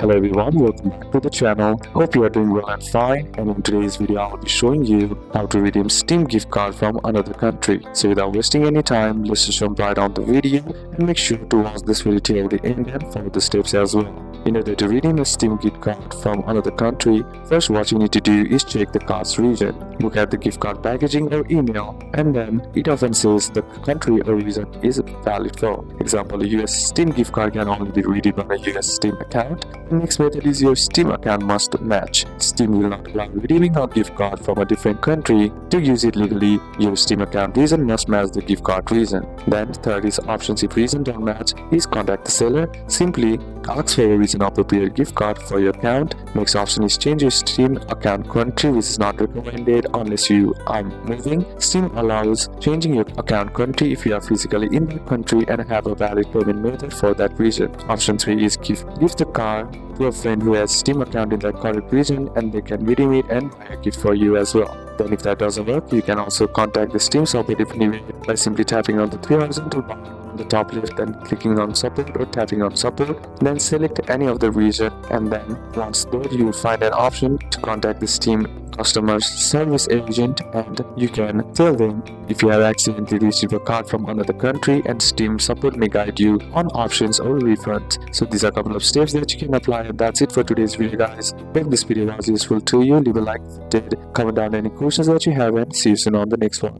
Hello everyone, welcome back to the channel. Hope you are doing well and fine, and in today's video I will be showing you how to redeem Steam gift card from another country. So without wasting any time, let's just jump right on the video and make sure to watch this video till the end and follow the steps as well. In order to redeem a Steam gift card from another country, first what you need to do is check the card's region. Look at the gift card packaging or email, and then it often says the country or region is valid for. Example, a US Steam gift card can only be redeemed on a US Steam account. The next method is your Steam account must match. Steam will not allow redeeming a gift card from a different country. To use it legally, your Steam account region must match the gift card region. Then third is options. If region don't match, is contact the seller. Simply ask for a region appropriate gift card for your account. Next option is change your Steam account country, which is not recommended unless you are moving. Steam allows changing your account country if you are physically in that country and have a valid payment method for that region. Option 3 is give the card to a friend who has Steam account in that correct region, and they can redeem it and buy a gift for you as well. Then if that doesn't work, you can also contact the Steam support if needed by simply tapping on the three horizontal bar on the top left and clicking on support or tapping on support. Then select any of the region, and then once there you will find an option to contact the Steam customer service agent, and you can tell them if you have accidentally received a card from another country, and Steam support may guide you on options or refunds. So these are a couple of steps that you can apply, and that's it for today's video guys. If this video was useful to you, leave a like if it did, comment down any questions that you have, and see you soon on the next one.